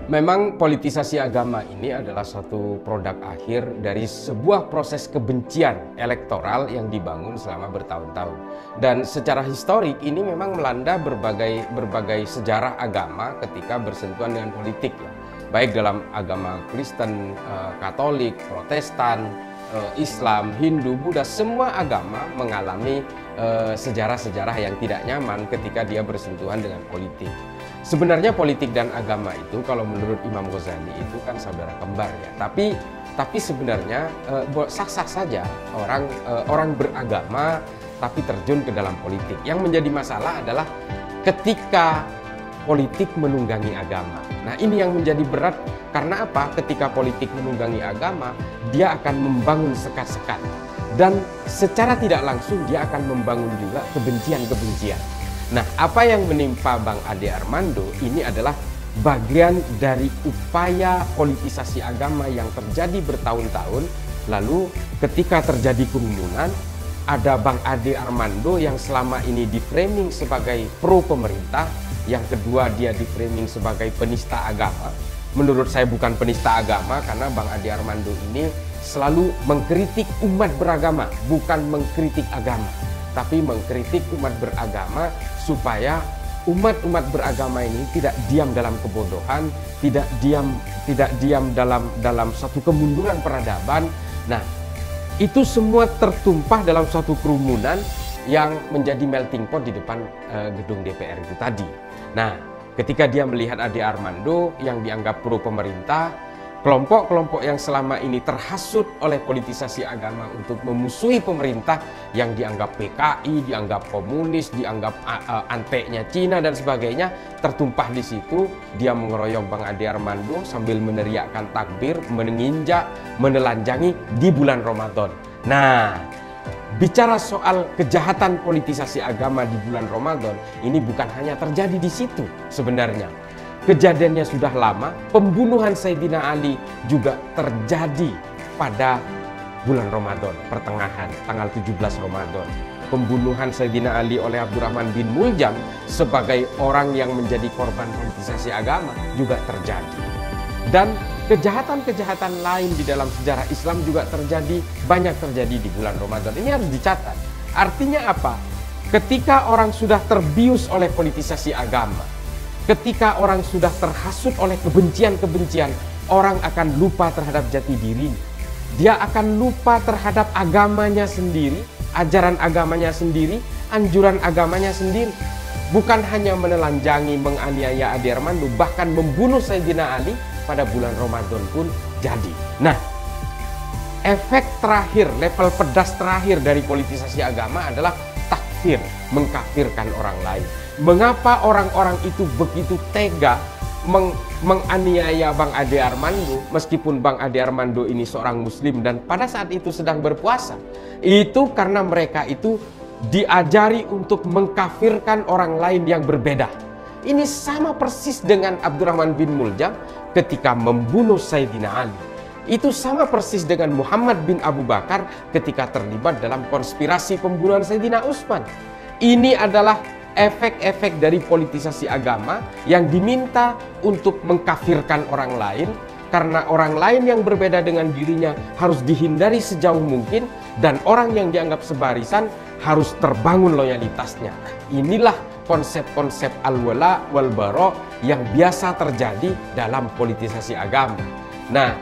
Memang politisasi agama ini adalah suatu produk akhir dari sebuah proses kebencian elektoral yang dibangun selama bertahun-tahun. Dan secara historik ini memang melanda berbagai sejarah agama ketika bersentuhan dengan politik, ya. Baik dalam agama Kristen, Katolik, Protestan, Islam, Hindu, Buddha, semua agama mengalami sejarah-sejarah yang tidak nyaman ketika dia bersentuhan dengan politik. Sebenarnya politik dan agama itu kalau menurut Imam Ghazali itu kan saudara kembar, ya. Tapi sebenarnya sah-sah saja orang beragama tapi terjun ke dalam politik. Yang menjadi masalah adalah ketika politik menunggangi agama. Nah, ini yang menjadi berat karena apa? Ketika politik menunggangi agama, dia akan membangun sekat-sekat dan secara tidak langsung dia akan membangun juga kebencian-kebencian. Nah, apa yang menimpa Bang Ade Armando ini adalah bagian dari upaya politisasi agama yang terjadi bertahun-tahun. Lalu ketika terjadi kerumunan, ada Bang Ade Armando yang selama ini di-framing sebagai pro pemerintah, yang kedua dia di-framing sebagai penista agama. Menurut saya bukan penista agama karena Bang Ade Armando ini selalu mengkritik umat beragama, bukan mengkritik agama, tapi mengkritik umat beragama supaya umat-umat beragama ini tidak diam dalam kebodohan, tidak diam dalam satu kemunduran peradaban. Nah, itu semua tertumpah dalam suatu kerumunan yang menjadi melting pot di depan gedung DPR itu tadi. Nah, ketika dia melihat Ade Armando yang dianggap pro pemerintah, kelompok-kelompok yang selama ini terhasut oleh politisasi agama untuk memusuhi pemerintah yang dianggap PKI, dianggap komunis, dianggap anteknya Cina dan sebagainya, tertumpah di situ. Dia mengeroyok Bang Ade Armando sambil meneriakkan takbir, menginjak, menelanjangi di bulan Ramadan. Nah, bicara soal kejahatan politisasi agama di bulan Ramadan, ini bukan hanya terjadi di situ sebenarnya. Kejadiannya sudah lama. Pembunuhan Sayyidina Ali juga terjadi pada bulan Ramadan, pertengahan, tanggal 17 Ramadan. Pembunuhan Sayyidina Ali oleh Abdurrahman bin Muljam sebagai orang yang menjadi korban politisasi agama juga terjadi. Dan kejahatan-kejahatan lain di dalam sejarah Islam juga banyak terjadi di bulan Ramadan. Ini harus dicatat. Artinya apa? Ketika orang sudah terbius oleh politisasi agama, ketika orang sudah terhasut oleh kebencian-kebencian, orang akan lupa terhadap jati diri. Dia akan lupa terhadap agamanya sendiri, ajaran agamanya sendiri, anjuran agamanya sendiri. Bukan hanya menelanjangi, menganiaya Ade Armando, bahkan membunuh Sayyidina Ali pada bulan Ramadan pun jadi. Nah, efek terakhir, level pedas terakhir dari politisasi agama adalah takfir, mengkafirkan orang lain. Mengapa orang-orang itu begitu tega menganiaya Bang Ade Armando, meskipun Bang Ade Armando ini seorang muslim dan pada saat itu sedang berpuasa? Itu karena mereka itu diajari untuk mengkafirkan orang lain yang berbeda. Ini sama persis dengan Abdurrahman bin Muljam ketika membunuh Sayyidina Ali. Itu sama persis dengan Muhammad bin Abu Bakar ketika terlibat dalam konspirasi pembunuhan Sayyidina Utsman. Ini adalah efek-efek dari politisasi agama yang diminta untuk mengkafirkan orang lain, karena orang lain yang berbeda dengan dirinya harus dihindari sejauh mungkin dan orang yang dianggap sebarisan harus terbangun loyalitasnya. Inilah konsep-konsep al-wala wal-bara yang biasa terjadi dalam politisasi agama. Nah,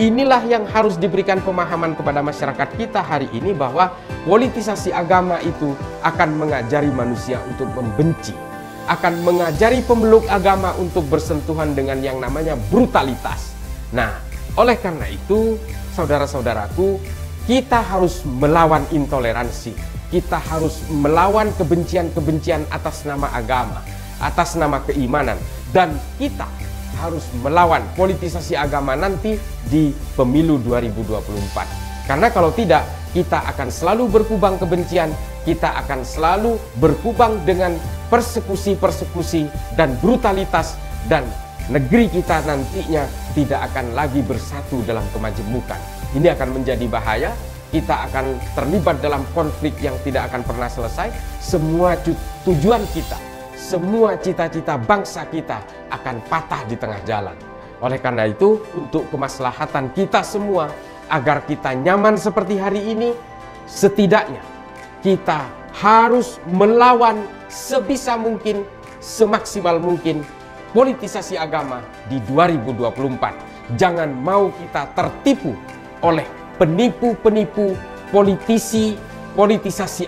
inilah yang harus diberikan pemahaman kepada masyarakat kita hari ini, bahwa politisasi agama itu akan mengajari manusia untuk membenci, akan mengajari pemeluk agama untuk bersentuhan dengan yang namanya brutalitas. Nah, oleh karena itu, saudara-saudaraku, kita harus melawan intoleransi. Kita harus melawan kebencian-kebencian atas nama agama, atas nama keimanan, dan kita harus melawan politisasi agama nanti di pemilu 2024. Karena kalau tidak, kita akan selalu berkubang kebencian, kita akan selalu berkubang dengan persekusi-persekusi dan brutalitas, dan negeri kita nantinya tidak akan lagi bersatu dalam kemajemukan. Ini akan menjadi bahaya. Kita akan terlibat dalam konflik yang tidak akan pernah selesai. Semua tujuan kita, semua cita-cita bangsa kita akan patah di tengah jalan. Oleh karena itu, untuk kemaslahatan kita semua, agar kita nyaman seperti hari ini, setidaknya kita harus melawan sebisa mungkin, semaksimal mungkin politisasi agama di 2024. Jangan mau kita tertipu oleh penipu-penipu politisasi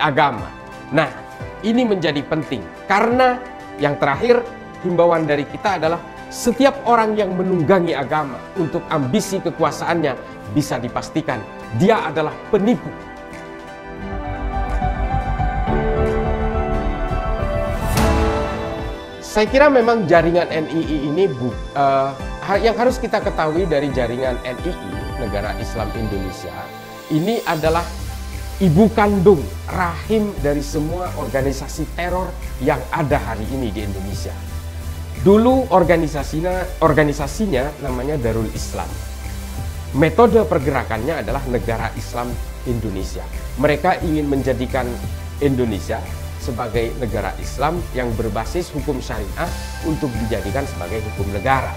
agama. Nah, ini menjadi penting karena yang terakhir, himbauan dari kita adalah setiap orang yang menunggangi agama untuk ambisi kekuasaannya bisa dipastikan dia adalah penipu. Saya kira memang jaringan NII ini yang harus kita ketahui dari jaringan NII, Negara Islam Indonesia, ini adalah ibu kandung rahim dari semua organisasi teror yang ada hari ini di Indonesia. Dulu organisasinya namanya Darul Islam. Metode pergerakannya adalah Negara Islam Indonesia. Mereka ingin menjadikan Indonesia sebagai negara Islam yang berbasis hukum syariah untuk dijadikan sebagai hukum negara.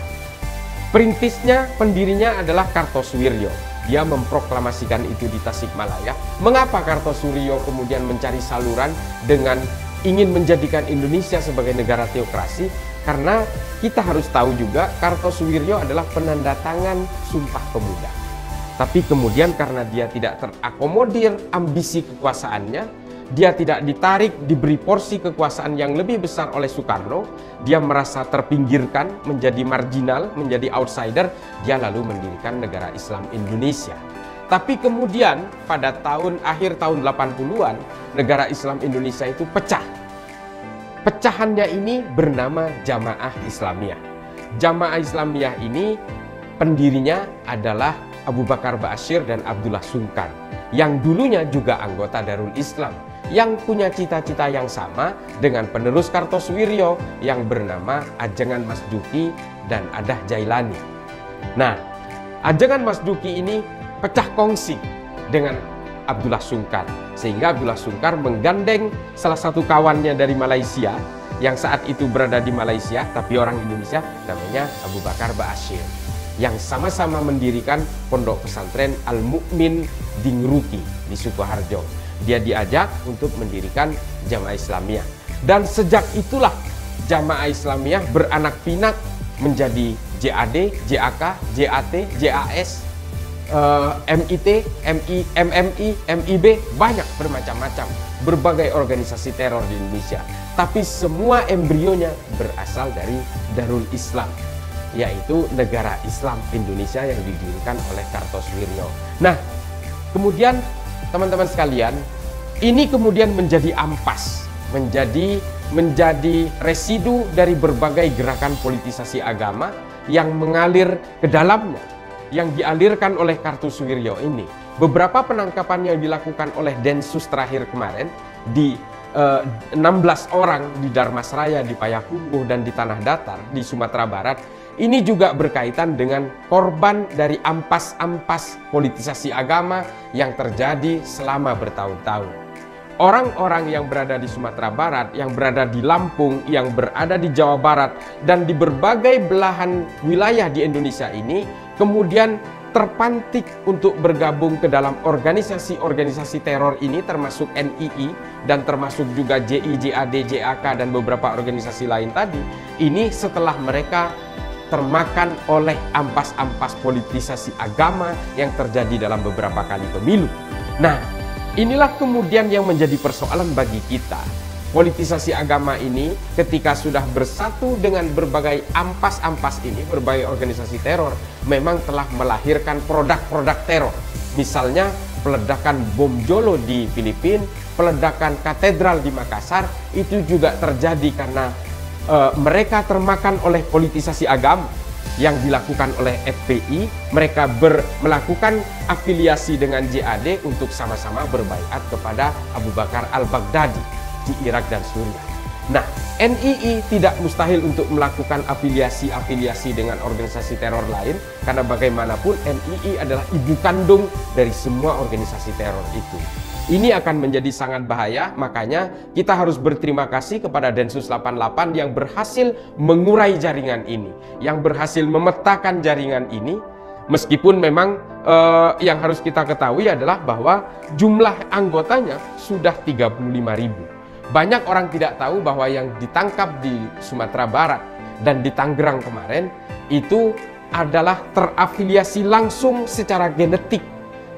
Perintisnya, pendirinya adalah Kartosuwiryo. Dia memproklamasikan itu di Tasikmalaya. Mengapa Kartosuwiryo kemudian mencari saluran dengan ingin menjadikan Indonesia sebagai negara teokrasi? Karena kita harus tahu juga Kartosuwiryo adalah penanda tangan Sumpah Pemuda. Tapi kemudian karena dia tidak terakomodir ambisi kekuasaannya, dia tidak ditarik, diberi porsi kekuasaan yang lebih besar oleh Soekarno, dia merasa terpinggirkan, menjadi marginal, menjadi outsider, dia lalu mendirikan Negara Islam Indonesia. Tapi kemudian pada akhir tahun 80-an, Negara Islam Indonesia itu pecah. Pecahannya ini bernama Jamaah Islamiyah. Jamaah Islamiyah ini pendirinya adalah Abu Bakar Ba'asyir dan Abdullah Sungkar, yang dulunya juga anggota Darul Islam, yang punya cita-cita yang sama dengan penerus Kartosuwiryo yang bernama Ajengan Mas Duki dan Adah Jailani. Nah, Ajengan Mas Duki ini pecah kongsi dengan Abdullah Sungkar, sehingga Abdullah Sungkar menggandeng salah satu kawannya dari Malaysia yang saat itu berada di Malaysia tapi orang Indonesia, namanya Abu Bakar Ba'asyir, yang sama-sama mendirikan pondok pesantren Al-Mu'min di Ngeruki di Sukoharjo. Dia diajak untuk mendirikan Jamaah Islamiyah. Dan sejak itulah Jamaah Islamiyah beranak pinak menjadi JAD, JAK, JAT, JAS, MIT, MMI, MIB, banyak bermacam-macam, berbagai organisasi teror di Indonesia. Tapi semua embrionya berasal dari Darul Islam, yaitu Negara Islam Indonesia yang didirikan oleh Kartosuwiryo. Nah, kemudian teman-teman sekalian, ini kemudian menjadi ampas, menjadi residu dari berbagai gerakan politisasi agama yang mengalir ke dalamnya, yang dialirkan oleh Kartosuwiryo ini. Beberapa penangkapan yang dilakukan oleh Densus terakhir kemarin di 16 orang di Darmasraya, di Payakumbuh, dan di Tanah Datar di Sumatera Barat, ini juga berkaitan dengan korban dari ampas-ampas politisasi agama yang terjadi selama bertahun-tahun. Orang-orang yang berada di Sumatera Barat, yang berada di Lampung, yang berada di Jawa Barat, dan di berbagai belahan wilayah di Indonesia ini kemudian terpantik untuk bergabung ke dalam organisasi-organisasi teror ini, termasuk NII dan termasuk juga JI, JAD, JAK, dan beberapa organisasi lain tadi. Ini setelah mereka termakan oleh ampas-ampas politisasi agama yang terjadi dalam beberapa kali pemilu. Nah, inilah kemudian yang menjadi persoalan bagi kita. Politisasi agama ini ketika sudah bersatu dengan berbagai ampas-ampas ini, berbagai organisasi teror, memang telah melahirkan produk-produk teror. Misalnya peledakan bom Jolo di Filipina, peledakan katedral di Makassar, itu juga terjadi karena mereka termakan oleh politisasi agama yang dilakukan oleh FPI. Mereka melakukan afiliasi dengan JAD untuk sama-sama berbaiat kepada Abu Bakar al-Baghdadi di Irak dan Suriah. Nah, NII tidak mustahil untuk melakukan afiliasi-afiliasi dengan organisasi teror lain, karena bagaimanapun NII adalah ibu kandung dari semua organisasi teror itu. Ini akan menjadi sangat bahaya, makanya kita harus berterima kasih kepada Densus 88 yang berhasil mengurai jaringan ini, yang berhasil memetakan jaringan ini. Meskipun memang yang harus kita ketahui adalah bahwa jumlah anggotanya sudah 35.000. Banyak orang tidak tahu bahwa yang ditangkap di Sumatera Barat dan di Tangerang kemarin itu adalah terafiliasi langsung secara genetik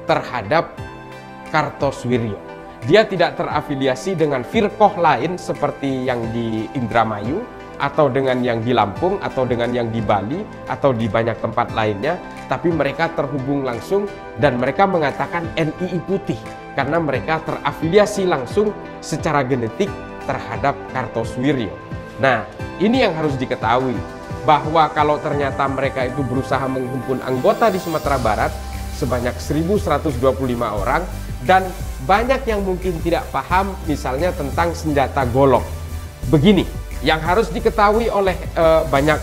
terhadap Kartosuwiryo. Dia tidak terafiliasi dengan firqoh lain seperti yang di Indramayu, atau dengan yang di Lampung, atau dengan yang di Bali, atau di banyak tempat lainnya, tapi mereka terhubung langsung dan mereka mengatakan NII Putih karena mereka terafiliasi langsung secara genetik terhadap Kartosuwiryo. Nah, ini yang harus diketahui, bahwa kalau ternyata mereka itu berusaha menghimpun anggota di Sumatera Barat sebanyak 1.125 orang, dan banyak yang mungkin tidak paham misalnya tentang senjata golok. Begini, yang harus diketahui oleh banyak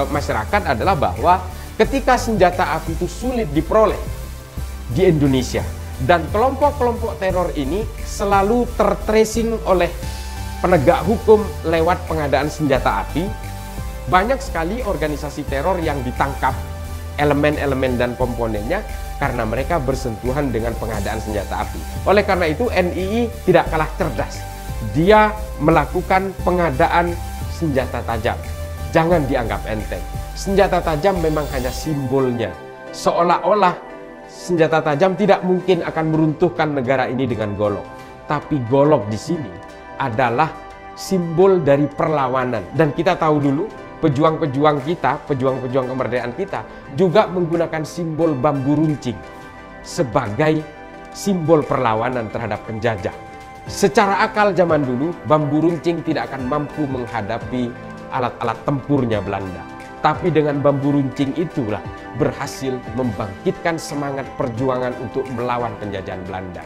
masyarakat adalah bahwa ketika senjata api itu sulit diperoleh di Indonesia, dan kelompok-kelompok teror ini selalu tertracing oleh penegak hukum lewat pengadaan senjata api, banyak sekali organisasi teror yang ditangkap, elemen-elemen dan komponennya, karena mereka bersentuhan dengan pengadaan senjata api. Oleh karena itu NII tidak kalah cerdas. Dia melakukan pengadaan senjata tajam. Jangan dianggap enteng. Senjata tajam memang hanya simbolnya. Seolah-olah senjata tajam tidak mungkin akan meruntuhkan negara ini dengan golok. Tapi golok di sini adalah simbol dari perlawanan. Dan kita tahu dulu, pejuang-pejuang kita, pejuang-pejuang kemerdekaan kita juga menggunakan simbol bambu runcing sebagai simbol perlawanan terhadap penjajah. Secara akal zaman dulu, bambu runcing tidak akan mampu menghadapi alat-alat tempurnya Belanda. Tapi dengan bambu runcing itulah berhasil membangkitkan semangat perjuangan untuk melawan penjajahan Belanda.